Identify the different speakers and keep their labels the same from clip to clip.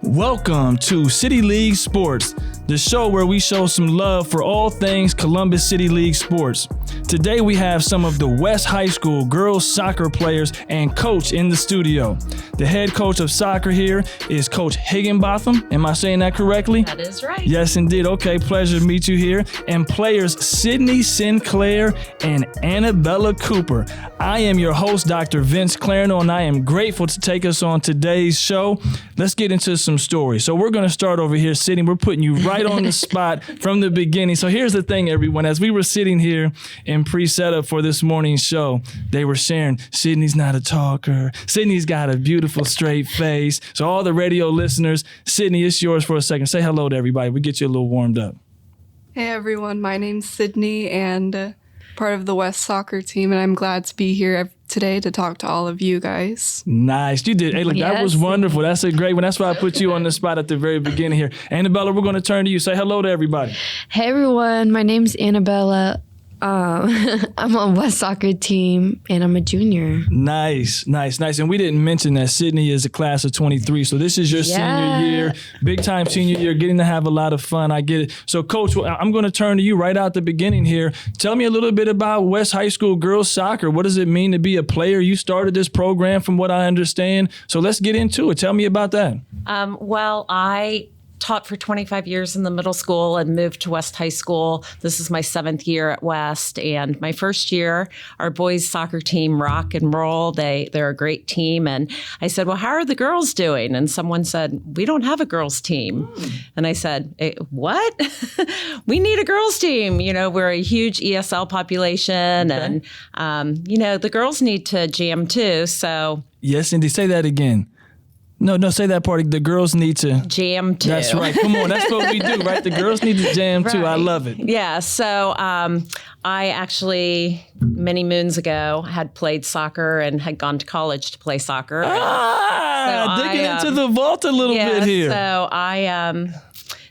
Speaker 1: Welcome to City League Sports, the show where we show some love for all things Columbus City League sports. Today we have some of the West High School girls soccer players and coach in the studio. The head coach of soccer here is Coach Higginbotham. Am I saying that correctly?
Speaker 2: That is right.
Speaker 1: Yes, indeed. Okay, pleasure to meet you here. And players Sydney Sinclaire and Annabelle Cooper. I am your host, Dr. Vince Clarino, and I am grateful to take us on today's show. Let's get into some stories. So we're going to start over here, Sydney. We're putting you right on the spot from the beginning. So here's the thing, everyone. As we were sitting here in pre-setup for this morning's show, they were sharing, Sydney's not a talker. Sydney's got a beautiful straight face. So all the radio listeners, Sydney, it's yours for a second. Say hello to everybody. We get you a little warmed up.
Speaker 3: Hey everyone, my name's Sydney and part of the West soccer team, and I'm glad to be here today to talk to all of you guys.
Speaker 1: Nice. You did. Hey, look, that was wonderful. That's a great one. That's why I put you on the spot at the very beginning here. Annabella, we're going to turn to you. Say hello to everybody.
Speaker 4: Hey everyone, my name's Annabella. I'm on West soccer team and I'm a junior.
Speaker 1: Nice. And we didn't mention that Sydney is a class of 23. So this is your senior year, big time senior year, getting to have a lot of fun. I get it. So Coach, I'm going to turn to you right out the beginning here. Tell me a little bit about West High School girls soccer. What does it mean to be a player? You started this program from what I understand. So let's get into it. Tell me about that.
Speaker 2: Well, I taught for 25 years in the middle school and moved to West High School. This is my 7th year at West. And my first year, our boys soccer team rock and roll. They're a great team. And I said, well, how are the girls doing? And someone said, we don't have a girls team. And I said, what? We need a girls team. You know, we're a huge ESL population.
Speaker 1: Okay.
Speaker 2: And, the girls need to jam too. So
Speaker 1: yes, Indy, say that again. No, say that part. The girls need to
Speaker 2: jam too.
Speaker 1: That's right. Come on. That's what we do, right? The girls need to jam too. I love it.
Speaker 2: Yeah. So I actually, many moons ago, had played soccer and had gone to college to play soccer.
Speaker 1: Digging into the vault a little bit here.
Speaker 2: So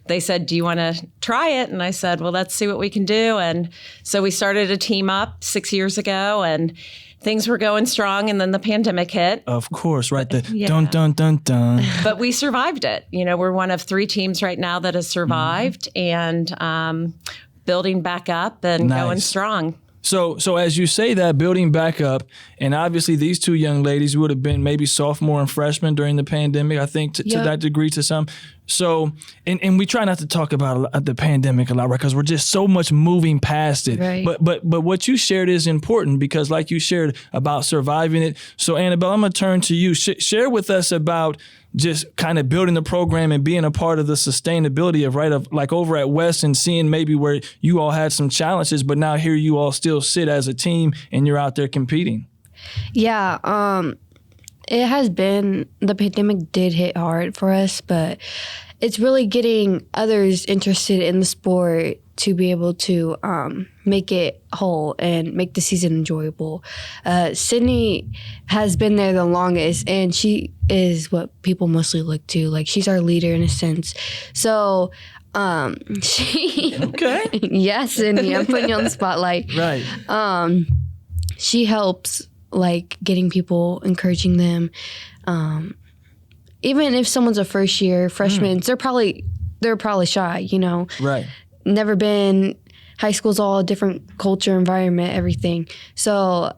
Speaker 2: they said, do you want to try it? And I said, well, let's see what we can do. And so we started a team up 6 years ago, and things were going strong, and then the pandemic hit. Of
Speaker 1: course, right. Dun, dun, dun, dun.
Speaker 2: But we survived it. You know, we're one of 3 teams right now that has survived and building back up and going strong.
Speaker 1: So as you say that, building back up, and obviously these 2 young ladies would have been maybe sophomore and freshman during the pandemic, I think, to that degree to some. So, and we try not to talk about the pandemic a lot, right? Because we're just so much moving past it.
Speaker 4: Right.
Speaker 1: But what you shared is important because like you shared about surviving it. So Annabelle, I'm going to turn to you. Share with us about just kind of building the program and being a part of the sustainability of like over at West and seeing maybe where you all had some challenges, but now here you all still sit as a team and you're out there competing.
Speaker 4: Yeah. It has been, the pandemic did hit hard for us, but it's really getting others interested in the sport to be able to make it whole and make the season enjoyable. Sydney has been there the longest, and she is what people mostly look to. Like, she's our leader in a sense. So she...
Speaker 1: Okay.
Speaker 4: Yes, Sydney, I'm putting you on the spotlight.
Speaker 1: Right.
Speaker 4: She helps, like, getting people, encouraging them. Even if someone's a first year freshman, they're probably shy, you know.
Speaker 1: Right.
Speaker 4: Never been. High school's all a different culture, environment, everything. So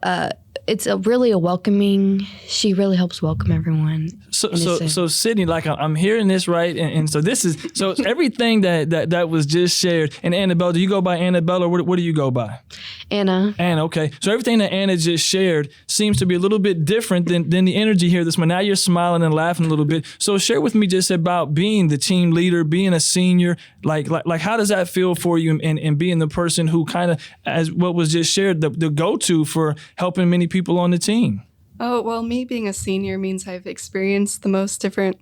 Speaker 4: it's really a welcoming. She really helps welcome everyone.
Speaker 1: So Sydney, like I'm hearing this right, and so this is everything that was just shared. And Annabelle, do you go by Annabelle or what do you go by?
Speaker 4: Anna.
Speaker 1: Okay. So everything that Anna just shared seems to be a little bit different than the energy here this morning. Now you're smiling and laughing a little bit. So share with me just about being the team leader, being a senior. Like how does that feel for you, and being the person who kind of, as what was just shared, the go-to for helping many people on the team?
Speaker 3: Oh, well, me being a senior means I've experienced the most different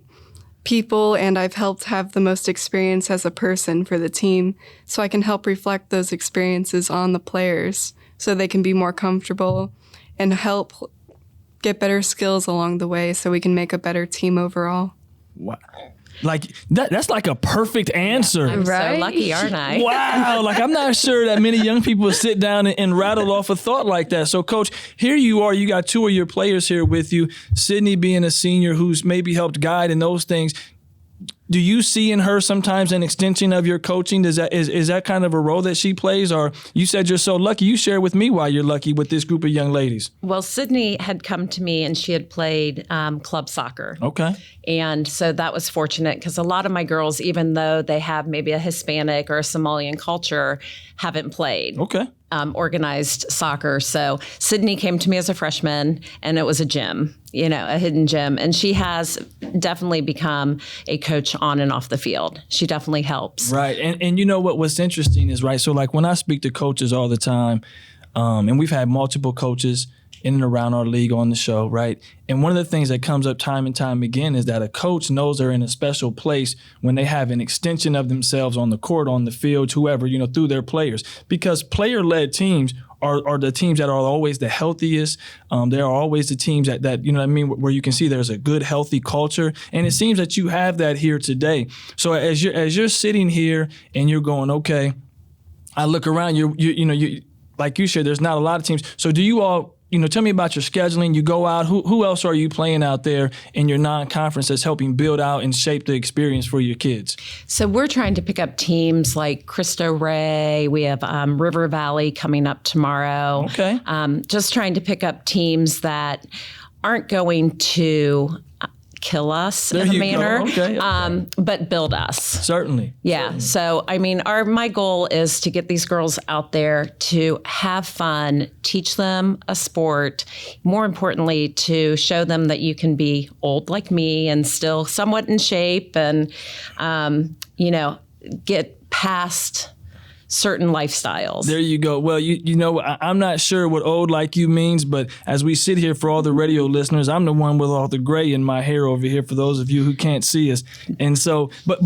Speaker 3: people, and I've helped have the most experience as a person for the team, so I can help reflect those experiences on the players so they can be more comfortable and help get better skills along the way so we can make a better team overall.
Speaker 1: Wow. Like that's like a perfect answer.
Speaker 2: I'm
Speaker 4: Right?
Speaker 2: so lucky, aren't I?
Speaker 1: Wow. Like I'm not sure that many young people sit down and rattle off a thought like that. So Coach, here you are, you got 2 of your players here with you, Sydney being a senior who's maybe helped guide in those things. do you see in her sometimes an extension of your coaching? Is that kind of a role that she plays? Or you said you're so lucky. You share with me why you're lucky with this group of young ladies.
Speaker 2: Well, Sydney had come to me and she had played club soccer.
Speaker 1: Okay.
Speaker 2: And so that was fortunate because a lot of my girls, even though they have maybe a Hispanic or a Somalian culture, haven't played.
Speaker 1: Okay.
Speaker 2: Organized soccer. So Sydney came to me as a freshman and it was a gym, a hidden gym. And she has definitely become a coach on and off the field. She definitely helps.
Speaker 1: Right. And you know what's interesting is, right, so like when I speak to coaches all the time, and we've had multiple coaches in and around our league on the show, right? And one of the things that comes up time and time again is that a coach knows they're in a special place when they have an extension of themselves on the court, on the field, whoever, through their players. Because player-led teams are the teams that are always the healthiest. They are always the teams that where you can see there's a good, healthy culture. And it seems that you have that here today. So as you're sitting here and you're going, okay, I look around, you like you said, there's not a lot of teams. So do you all, tell me about your scheduling. You go out. Who else are you playing out there in your non-conference that's helping build out and shape the experience for your kids?
Speaker 2: So we're trying to pick up teams like Cristo Rey. We have River Valley coming up tomorrow.
Speaker 1: Okay.
Speaker 2: Just trying to pick up teams that aren't going to kill us in a manner,
Speaker 1: okay.
Speaker 2: But build us.
Speaker 1: Certainly.
Speaker 2: Yeah.
Speaker 1: Certainly.
Speaker 2: So, my goal is to get these girls out there to have fun, teach them a sport, more importantly, to show them that you can be old like me and still somewhat in shape and, get past certain lifestyles.
Speaker 1: There you go. Well, I'm not sure what old like you means, but as we sit here for all the radio listeners, I'm the one with all the gray in my hair over here for those of you who can't see us. And so, but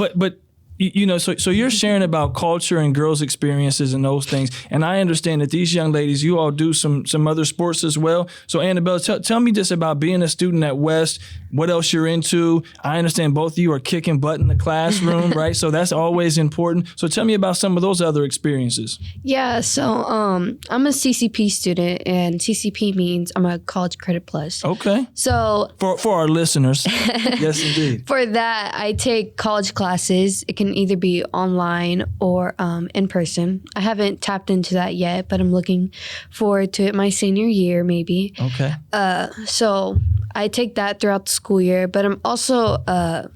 Speaker 1: so you're sharing about culture and girls' experiences and those things. And I understand that these young ladies, you all do some other sports as well. So Annabelle, tell me just about being a student at West, what else you're into. I understand both of you are kicking butt in the classroom, right? So that's always important. So tell me about some of those other experiences.
Speaker 4: Yeah, so I'm a CCP student, and CCP means I'm a college credit plus.
Speaker 1: Okay.
Speaker 4: So
Speaker 1: for our listeners, yes, indeed.
Speaker 4: For that, I take college classes. It can either be online or in person. I haven't tapped into that yet, but I'm looking forward to it my senior year, maybe.
Speaker 1: Okay.
Speaker 4: So I take that throughout the school year, but I'm also a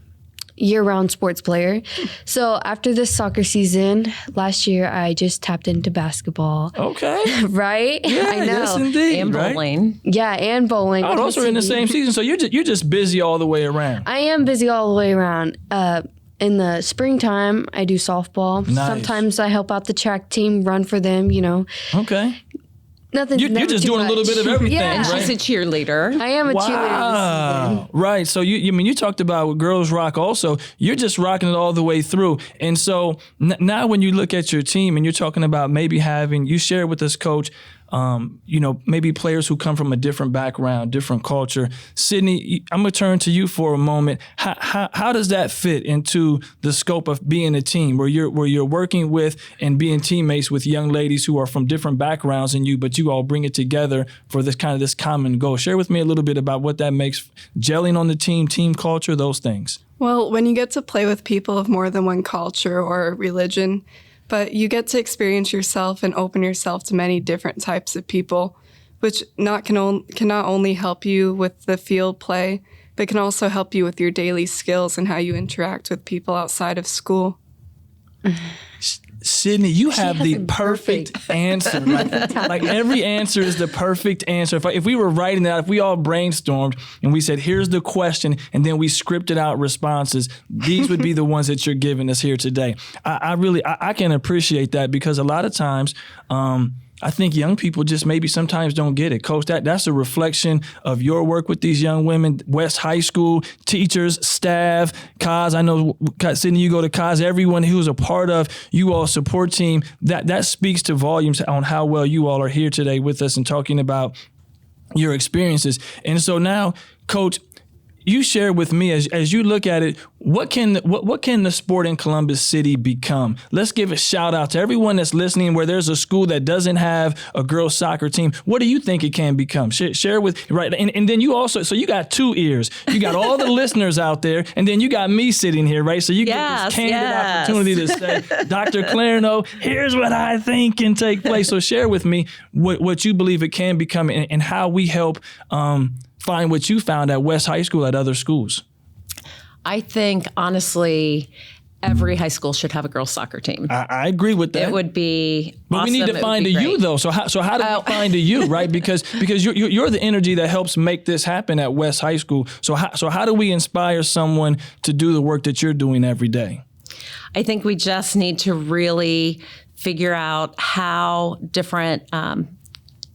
Speaker 4: year-round sports player. So after this soccer season, last year I just tapped into basketball.
Speaker 1: Okay.
Speaker 4: Right?
Speaker 1: Yeah,
Speaker 4: I know.
Speaker 1: yes, indeed.
Speaker 2: And bowling.
Speaker 4: Right? Yeah, and bowling.
Speaker 1: Oh, those are in the same season. So you're just busy all the way around.
Speaker 4: I am busy all the way around. In the springtime, I do softball.
Speaker 1: Nice.
Speaker 4: Sometimes I help out the track team, run for them,
Speaker 1: Okay.
Speaker 4: Nothing.
Speaker 1: You're just doing a little bit of everything,
Speaker 4: Yeah.
Speaker 1: right?
Speaker 2: She's a cheerleader.
Speaker 4: I am a cheerleader this season.
Speaker 1: Right. So you talked about with Girls Rock also, you're just rocking it all the way through. And so now when you look at your team and you're talking about maybe you share with us, Coach, maybe players who come from a different background, different culture. Sydney, I'm going to turn to you for a moment. How does that fit into the scope of being a team where you're working with and being teammates with young ladies who are from different backgrounds than you, but you all bring it together for this common goal? Share with me a little bit about what that makes gelling on the team culture, those things.
Speaker 3: Well, when you get to play with people of more than one culture or religion, but you get to experience yourself and open yourself to many different types of people, which can not only help you with the field play, but can also help you with your daily skills and how you interact with people outside of school.
Speaker 1: Sydney, you have the perfect answer. Like every answer is the perfect answer. If we were writing that, if we all brainstormed and we said, here's the question, and then we scripted out responses, these would be the ones that you're giving us here today. I can appreciate that because a lot of times, I think young people just maybe sometimes don't get it. Coach, that's a reflection of your work with these young women, West High School, teachers, staff, Kaz. I know, Sydney, you go to Kaz, everyone who's a part of you all support team. That speaks to volumes on how well you all are here today with us and talking about your experiences. And so now, Coach, you share with me as you look at it, what can the sport in Columbus City become? Let's give a shout out to everyone that's listening where there's a school that doesn't have a girls soccer team. What do you think it can become? Share with, right. And then you also, so you got two ears. You got all the listeners out there, and then you got me sitting here, right? So you get this candid opportunity to say, Dr. Clarno, here's what I think can take place. So share with me what you believe it can become and how we help find what you found at West High School at other schools.
Speaker 2: I think, honestly, every high school should have a girls' soccer team.
Speaker 1: I agree with that.
Speaker 2: It would be
Speaker 1: But
Speaker 2: awesome.
Speaker 1: we need to find a you, though. So how do we find a you, right? Because you're the energy that helps make this happen at West High School. So how do we inspire someone to do the work that you're doing every day?
Speaker 2: I think we just need to really figure out how different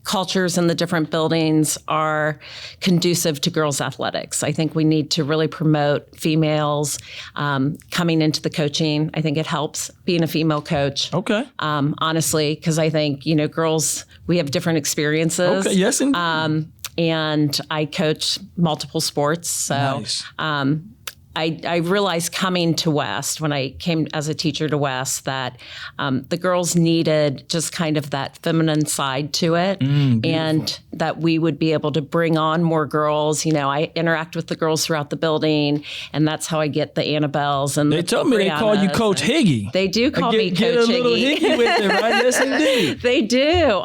Speaker 2: cultures in the different buildings are conducive to girls' athletics. I think we need to really promote females coming into the coaching. I think it helps being a female coach.
Speaker 1: Okay.
Speaker 2: Honestly, because I think, girls, we have different experiences.
Speaker 1: Okay, yes, indeed.
Speaker 2: And I coach multiple sports. So
Speaker 1: Nice.
Speaker 2: I realized coming to West, when I came as a teacher to West, that the girls needed just kind of that feminine side to it, and that we would be able to bring on more girls. I interact with the girls throughout the building, and that's how I get the Annabelles and
Speaker 1: They told me they call you Coach Higgy.
Speaker 2: They do call me Coach
Speaker 1: Get a little
Speaker 2: Higgy.
Speaker 1: Higgy with it, right? Yes, indeed.
Speaker 2: They do.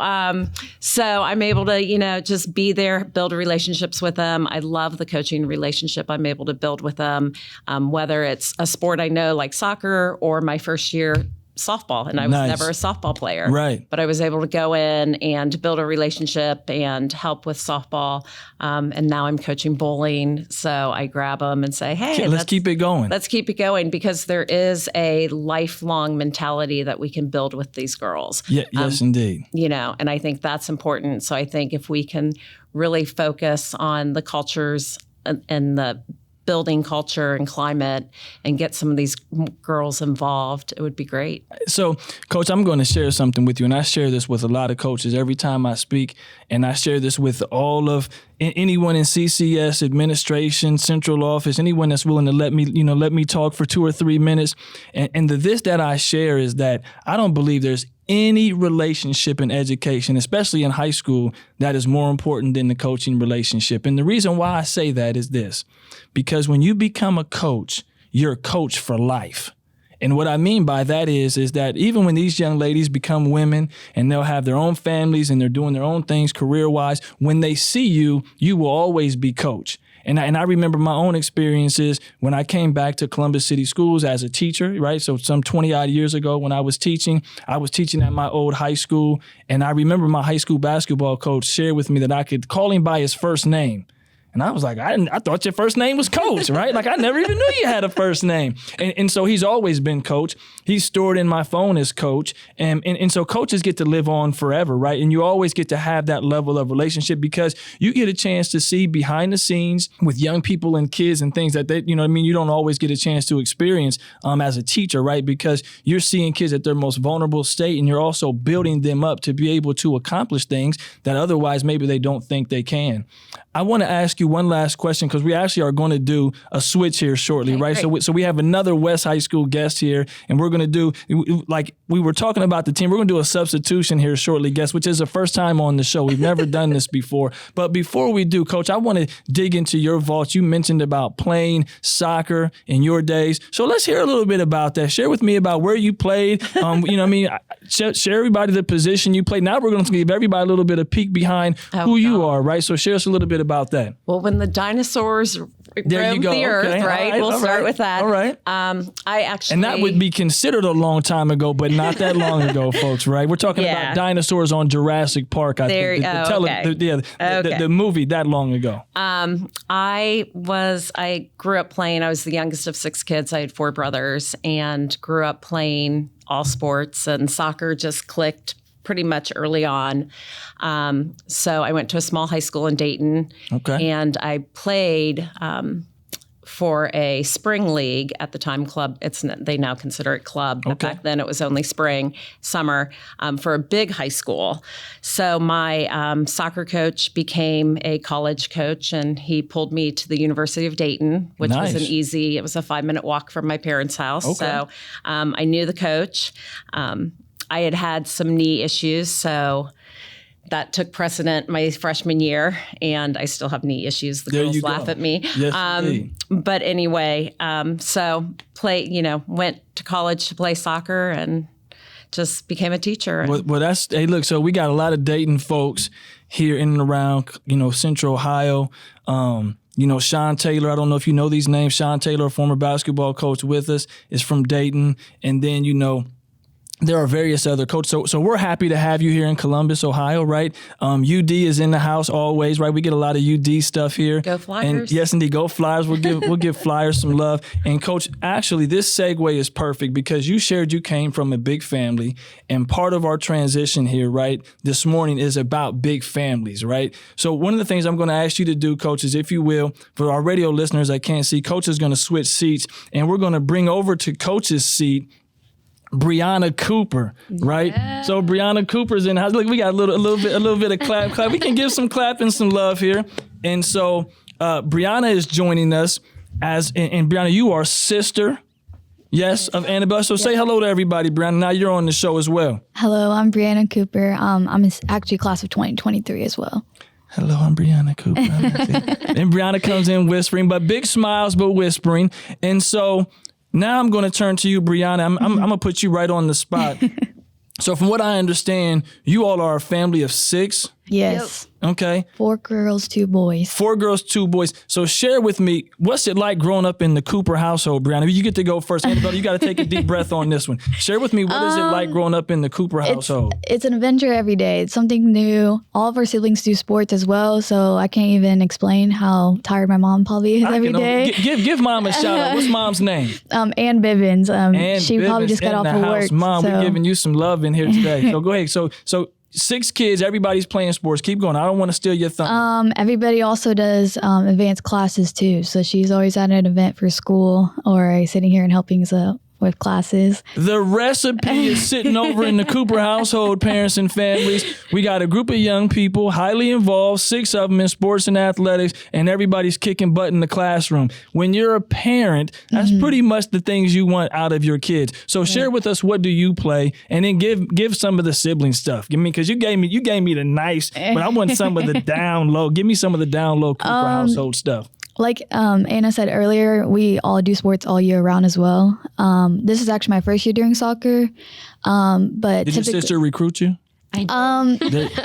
Speaker 2: So I'm able to, just be there, build relationships with them. I love the coaching relationship I'm able to build with them, whether it's a sport I know like soccer or my first year softball, and I was
Speaker 1: Nice.
Speaker 2: never a softball player.
Speaker 1: Right.
Speaker 2: But I was able to go in and build a relationship and help with softball. And now I'm coaching bowling. So I grab them and say, hey,
Speaker 1: Let's keep it going.
Speaker 2: Let's keep it going, because there is a lifelong mentality that we can build with these girls.
Speaker 1: Yeah, yes, indeed.
Speaker 2: And I think that's important. So I think if we can really focus on the cultures and the building culture and climate and get some of these girls involved, it would be great.
Speaker 1: So, Coach, I'm going to share something with you, and I share this with a lot of coaches every time I speak, and I share this with all of anyone in CCS, administration, central office, anyone that's willing to let me talk for 2 or 3 minutes. And this that I share is that I don't believe there's any relationship in education, especially in high school, that is more important than the coaching relationship. And the reason why I say that is this, because when you become a coach, you're a coach for life. And what I mean by that is that even when these young ladies become women and they'll have their own families and they're doing their own things career-wise, when they see you, you will always be coach. And I remember my own experiences when I came back to Columbus City Schools as a teacher, right? So some 20 odd years ago when I was teaching at my old high school. And I remember my high school basketball coach shared with me that I could call him by his first name. And I was like, I thought your first name was Coach, right? Like I never even knew you had a first name. And so he's always been Coach. He's stored in my phone as Coach. And so coaches get to live on forever, right? And you always get to have that level of relationship because you get a chance to see behind the scenes with young people and kids and things that they, you don't always get a chance to experience as a teacher, right? Because you're seeing kids at their most vulnerable state and you're also building them up to be able to accomplish things that otherwise maybe they don't think they can. I want to ask you one last question because we actually are going to do a switch here shortly, okay, right? Great. So we have another West High School guest here, and we're going to do, like we were talking about the team, we're going to do a substitution here shortly, guest, which is the first time on the show. We've never done this before. But before we do, Coach, I want to dig into your vault. You mentioned about playing soccer in your days. So let's hear a little bit about that. Share with me about where you played. Share everybody the position you played. Now we're going to give everybody a little bit of peek behind who you are, right? So share us a little bit about that.
Speaker 2: Well, when the dinosaurs roamed the earth, right? We'll start with that.
Speaker 1: All right. And that would be considered a long time ago, but not that long ago, folks, right? We're talking about dinosaurs on Jurassic Park. I think the movie that long ago.
Speaker 2: I grew up playing. I was the youngest of 6 kids. I had 4 brothers and grew up playing all sports, and soccer just clicked pretty much early on. So I went to a small high school in Dayton, and I played for a spring league at the time club. They now consider it club, but back then it was only spring, summer, for a big high school. So my soccer coach became a college coach, and he pulled me to the University of Dayton, which was it was a 5-minute walk from my parents' house. Okay. So I knew the coach. I had some knee issues, so that took precedent my freshman year, and I still have knee issues. The girls laugh at me.
Speaker 1: Yes,
Speaker 2: but anyway, so went to college to play soccer and just became a teacher.
Speaker 1: Well, hey, look, so we got a lot of Dayton folks here in and around, Central Ohio. Sean Taylor, I don't know if you know these names. Sean Taylor, a former basketball coach with us, is from Dayton. And then, there are various other coaches. So we're happy to have you here in Columbus, Ohio, right? UD is in the house always, right? We get a lot of UD stuff here.
Speaker 2: Go Flyers.
Speaker 1: And yes, indeed, go Flyers. We'll give Flyers some love. And Coach, actually, this segue is perfect because you shared you came from a big family, and part of our transition here, right, this morning is about big families, right? So one of the things I'm going to ask you to do, Coach, is if you will, for our radio listeners that can't see, Coach is going to switch seats, and we're going to bring over to Coach's seat Brianna Cooper, right? Yeah. So Brianna Cooper's in the house. Look, we got a little bit of clap. We can give some clap and some love here. And so Brianna is joining us and Brianna, you are sister, yes, of Annabelle. So say hello to everybody, Brianna. Now you're on the show as well.
Speaker 5: Hello, I'm Brianna Cooper. I'm actually class of 2023 as well.
Speaker 1: Hello, I'm Brianna Cooper. And Brianna comes in whispering, but big smiles, but whispering. And so now I'm going to turn to you, Brianna. I'm going to put you right on the spot. So from what I understand, you all are a family of 6.
Speaker 5: Yes.
Speaker 1: Yep. Okay.
Speaker 5: 4 girls, 2 boys.
Speaker 1: 4 girls, 2 boys. So share with me, what's it like growing up in the Cooper household, Brianna? You get to go first. Annabelle, you got to take a deep breath on this one. Share with me, what is it like growing up in the Cooper household?
Speaker 5: It's an adventure every day. It's something new. All of our siblings do sports as well, so I can't even explain how tired my mom probably is every day.
Speaker 1: Give mom a shout out. What's mom's name?
Speaker 5: Ann Bivens. She
Speaker 1: Bivens
Speaker 5: probably just got off of work.
Speaker 1: Mom, we're giving you some love in here today. So go ahead. So 6 kids, everybody's playing sports. Keep going. I don't want to steal your thunder.
Speaker 5: Everybody also does advanced classes too. So she's always at an event for school or sitting here and helping us out with classes.
Speaker 1: The recipe is sitting over in the Cooper household, parents and families. We got a group of young people, highly involved, 6 of them in sports and athletics, and everybody's kicking butt in the classroom. When you're a parent, that's pretty much the things you want out of your kids. So share with us, what do you play? And then give some of the sibling stuff. Give me, because you gave me the nice, but I want some of the down low. Give me some of the down low Cooper household stuff.
Speaker 5: Like Anna said earlier, we all do sports all year round as well. This is actually my first year doing soccer. But
Speaker 1: did your sister recruit you?
Speaker 5: I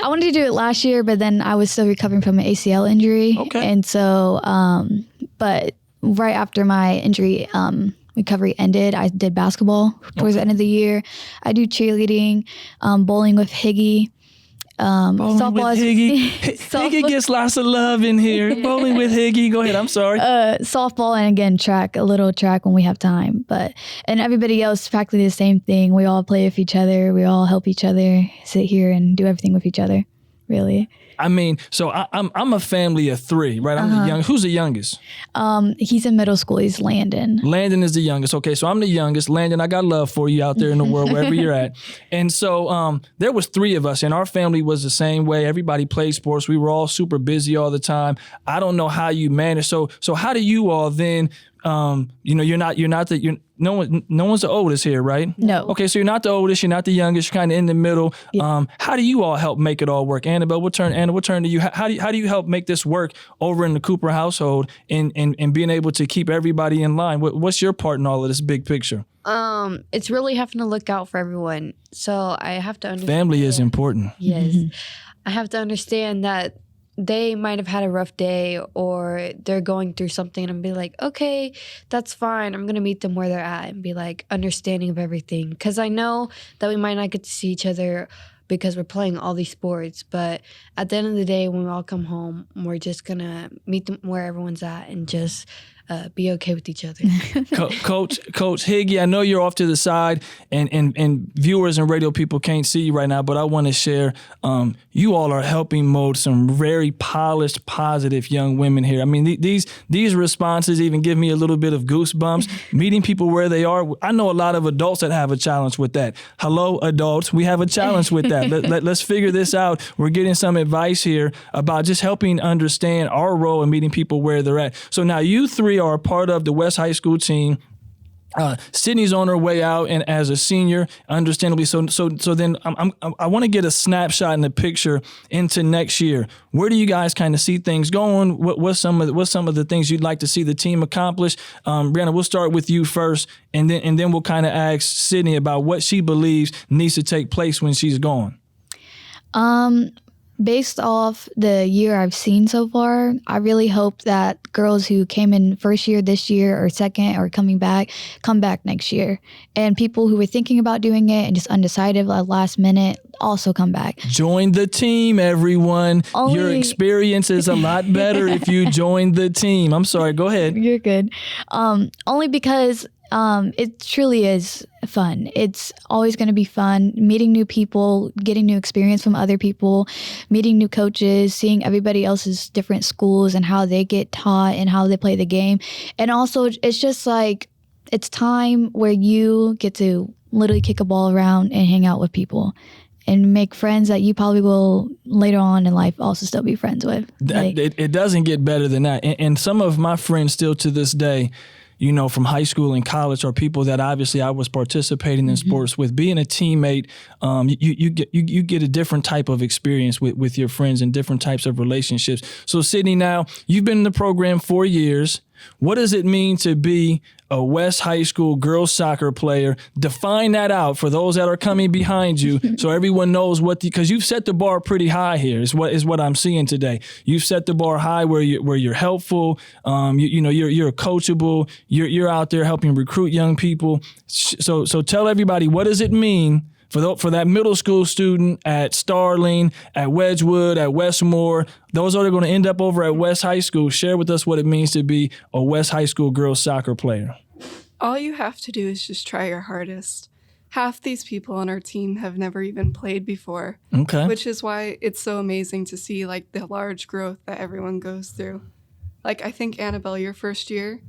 Speaker 5: wanted to do it last year, but then I was still recovering from an ACL injury. Okay. And so, but right after my injury recovery ended, I did basketball towards the end of the year. I do cheerleading, bowling with Higgy.
Speaker 1: Bowling with Higgy. Higgy gets lots of love in here. Bowling with Higgy. Go ahead. I'm sorry.
Speaker 5: Softball and again track, a little track when we have time. And everybody else practically the same thing. We all play with each other. We all help each other, sit here and do everything with each other. Really.
Speaker 1: I mean, so I'm a family of 3, right? I'm the youngest. Who's the youngest?
Speaker 5: He's in middle school. He's Landon.
Speaker 1: Landon is the youngest. Okay, so I'm the youngest. Landon, I got love for you out there in the world, wherever you're at. And so there was 3 of us, and our family was the same way. Everybody played sports. We were all super busy all the time. I don't know how you manage. So how do you all then? No one's the oldest here, right?
Speaker 5: No.
Speaker 1: Okay, so you're not the oldest, you're not the youngest, you're kind of in the middle. Yeah. How do you all help make it all work? Annabelle, we'll turn to you. How do you help make this work over in the Cooper household and being able to keep everybody in line? What's your part in all of this big picture?
Speaker 4: It's really having to look out for everyone. So I have to understand.
Speaker 1: Family is important.
Speaker 4: Yes. I have to understand that they might have had a rough day or they're going through something and be like, okay, that's fine. I'm going to meet them where they're at and be like understanding of everything. Because I know that we might not get to see each other because we're playing all these sports. But at the end of the day, when we all come home, we're just going to meet them where everyone's at and just be okay with each other.
Speaker 1: Coach Higgy, I know you're off to the side, and viewers and radio people can't see you right now, but I want to share, you all are helping mold some very polished, positive young women here. I mean, these responses even give me a little bit of goosebumps. Meeting people where they are. I know a lot of adults that have a challenge with that. Hello, adults. We have a challenge with that. Let's figure this out. We're getting some advice here about just helping understand our role in meeting people where they're at. So now you three are a part of the West High School team. Sydney's on her way out, and as a senior, understandably. So then I want to get a snapshot and a picture into next year. Where do you guys kind of see things going? What's some of the things you'd like to see the team accomplish? Brianna, we'll start with you first, and then we'll kind of ask Sydney about what she believes needs to take place when she's gone.
Speaker 5: Based off the year I've seen so far, I really hope that girls who came in first year this year or second or come back next year. And people who were thinking about doing it and just undecided at last minute also come back. Join
Speaker 1: the team, everyone. Your experience is a lot better if you join the team. I'm sorry, go ahead.
Speaker 5: You're good. Only because it truly is fun. It's always going to be fun, meeting new people, getting new experience from other people, meeting new coaches, seeing everybody else's different schools and how they get taught and how they play the game. And also, it's just like, it's time where you get to literally kick a ball around and hang out with people and make friends that you probably will later on in life also still be friends with.
Speaker 1: It doesn't get better than that. And some of my friends still to this day, you know, from high school and college, are people that obviously I was participating in sports with. Being a teammate, you get a different type of experience with your friends and different types of relationships. So Sydney, now you've been in the program 4 years. What does it mean to be a West High School girls soccer player? Define that out for those that are coming behind you, so everyone knows because you've set the bar pretty high here. Is what I'm seeing today. You've set the bar high where you're helpful. You're coachable. You're out there helping recruit young people. So tell everybody, what does it mean for that middle school student at Starling, at Wedgwood, at Westmore, those that are going to end up over at West High School? Share with us what it means to be a West High School girls soccer player.
Speaker 3: All you have to do is just try your hardest. Half these people on our team have never even played before. Okay. Which is why it's so amazing to see like the large growth that everyone goes through. Like I think Annabelle, your first year,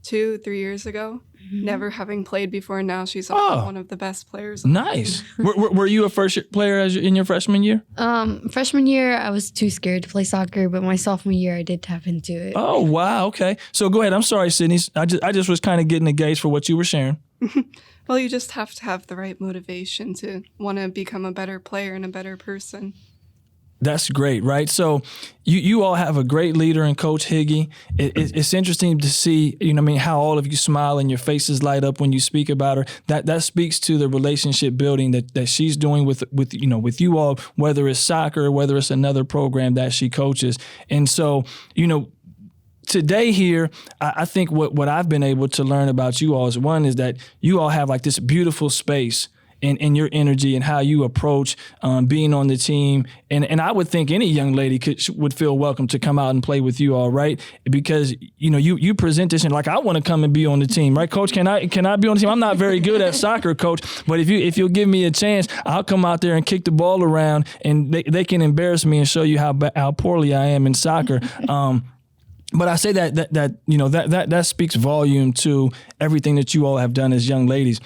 Speaker 3: 2-3 years ago, never having played before, now she's one of the best players.
Speaker 1: Nice. Were you a first year player in your freshman year?
Speaker 4: Freshman year, I was too scared to play soccer, but my sophomore year, I did tap into it.
Speaker 1: Oh, wow. Okay. So go ahead. I'm sorry, Sydney. I just was kind of getting a gauge for what you were sharing.
Speaker 3: Well, you just have to have the right motivation to want to become a better player and a better person.
Speaker 1: That's great, right? So you all have a great leader in Coach Higgy. It's interesting to see, how all of you smile and your faces light up when you speak about her. That speaks to the relationship building that she's doing with you all, whether it's soccer, whether it's another program that she coaches. And so, today here, I think what I've been able to learn about you all is that you all have like this beautiful space and your energy and how you approach being on the team. And I would think any young lady would feel welcome to come out and play with you all, right? Because, you present this and like, I want to come and be on the team, right? Coach, can I be on the team? I'm not very good at soccer, Coach, but if you'll give me a chance, I'll come out there and kick the ball around and they can embarrass me and show you how poorly I am in soccer. But I say that speaks volume to everything that you all have done as young ladies.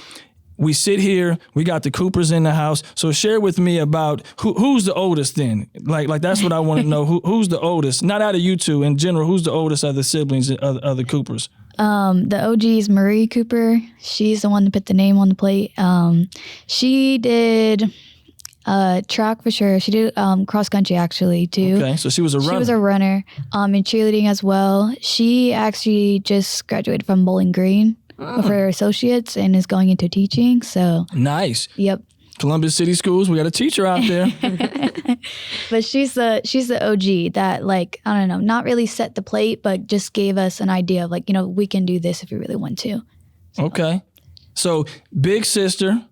Speaker 1: We sit here, we got the Coopers in the house. So share with me about who's the oldest then? Like that's what I want to know. Who's the oldest? Not out of you two, in general, who's the oldest of the siblings of the Coopers?
Speaker 5: The OG is Marie Cooper. She's the one that put the name on the plate. She did track for sure. She did cross country actually too.
Speaker 1: Okay, so she was a runner.
Speaker 5: She was a runner. In cheerleading as well. She actually just graduated from Bowling Green with her associates and is going into teaching. So
Speaker 1: nice.
Speaker 5: Yep.
Speaker 1: Columbus City Schools, we got a teacher out there.
Speaker 5: But she's the OG that, like, I don't know, not really set the plate, but just gave us an idea of like, we can do this if we really want to.
Speaker 1: So. Okay. So big sister.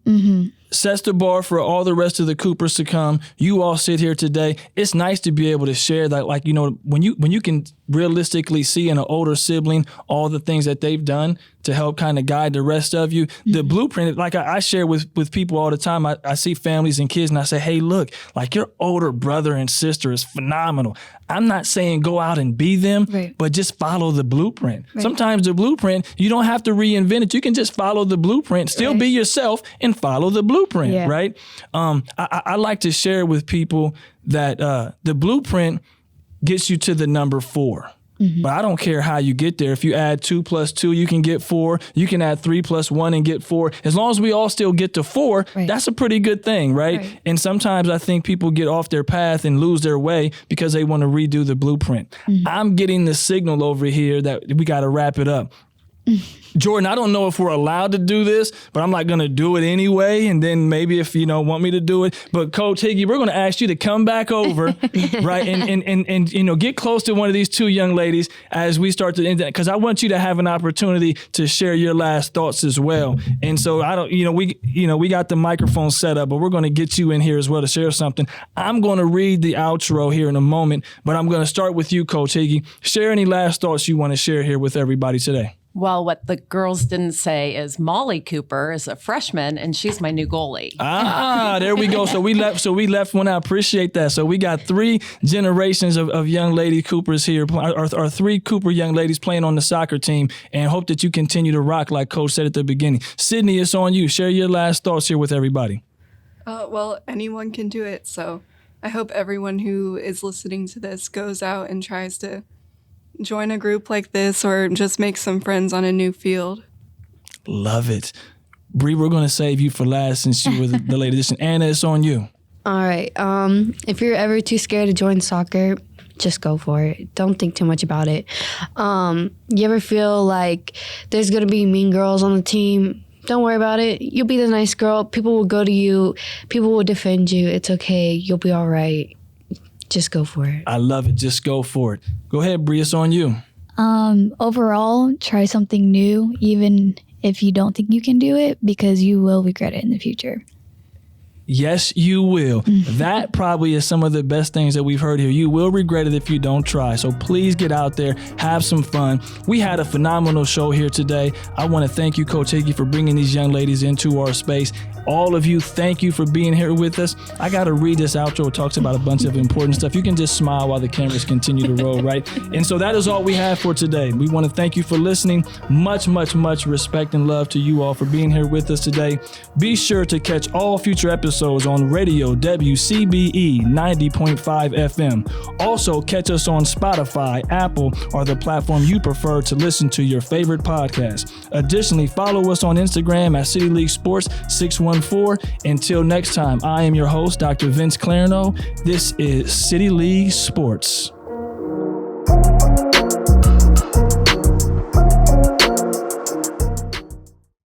Speaker 1: sets the bar for all the rest of the Coopers to come. You all sit here today. It's nice to be able to share that, like, you know, when you can realistically see in an older sibling all the things that they've done to help kind of guide the rest of you. The blueprint, like I share with people all the time. I see families and kids and I say, hey, look, like your older brother and sister is phenomenal. I'm not saying go out and be them, but just follow the blueprint. Sometimes the blueprint, you don't have to reinvent it. You can just follow the blueprint, still be yourself and follow the blueprint, right? I like to share with people that the blueprint gets you to the number 4. But I don't care how you get there. If you add 2 plus 2, you can get 4. You can add 3 plus 1 and get 4. As long as we all still get to 4, that's a pretty good thing, right? And sometimes I think people get off their path and lose their way because they want to redo the blueprint. I'm getting the signal over here that we got to wrap it up. Jordan, I don't know if we're allowed to do this, but I'm not going to do it anyway. And then maybe if you want me to do it, but Coach Higgy, we're going to ask you to come back over, right? And get close to one of these 2 young ladies as we start to end it, because I want you to have an opportunity to share your last thoughts as well. And so we got the microphone set up, but we're going to get you in here as well to share something. I'm going to read the outro here in a moment, but I'm going to start with you, Coach Higgy. Share any last thoughts you want to share here with everybody today.
Speaker 2: Well, what the girls didn't say is Molly Cooper is a freshman, and she's my new goalie.
Speaker 1: There we go. So we left one out. Appreciate that. So we got 3 generations of young lady Coopers here, or 3 Cooper young ladies playing on the soccer team, and hope that you continue to rock like Coach said at the beginning. Sydney, it's on you. Share your last thoughts here with everybody.
Speaker 3: Well, anyone can do it. So I hope everyone who is listening to this goes out and tries to join a group like this or just make some friends on a new field.
Speaker 1: Love it. Bree, we're going to save you for last since you were the late addition. Anna, it's on you.
Speaker 4: All right. If you're ever too scared to join soccer, just go for it. Don't think too much about it. You ever feel like there's going to be mean girls on the team? Don't worry about it. You'll be the nice girl. People will go to you. People will defend you. It's okay. You'll be all right. Just go for it.
Speaker 1: I love it. Just go for it. Go ahead, Bree. It's on you.
Speaker 5: Overall, try something new, even if you don't think you can do it, because you will regret it in the future.
Speaker 1: Yes, you will. That probably is some of the best things that we've heard here. You will regret it if you don't try. So please get out there, have some fun. We had a phenomenal show here today. I want to thank you, Coach Higgy, for bringing these young ladies into our space. All of you, thank you for being here with us. I got to read this outro. It talks about a bunch of important stuff. You can just smile while the cameras continue to roll, right? And so that is all we have for today. We want to thank you for listening. Much, much, much respect and love to you all for being here with us today. Be sure to catch all future episodes on radio WCBE 90.5 FM. Also, catch us on Spotify, Apple, or the platform you prefer to listen to your favorite podcast. Additionally, follow us on Instagram at City League Sports 614. Until next time, I am your host, Dr. Vince Clareno. This is City League Sports.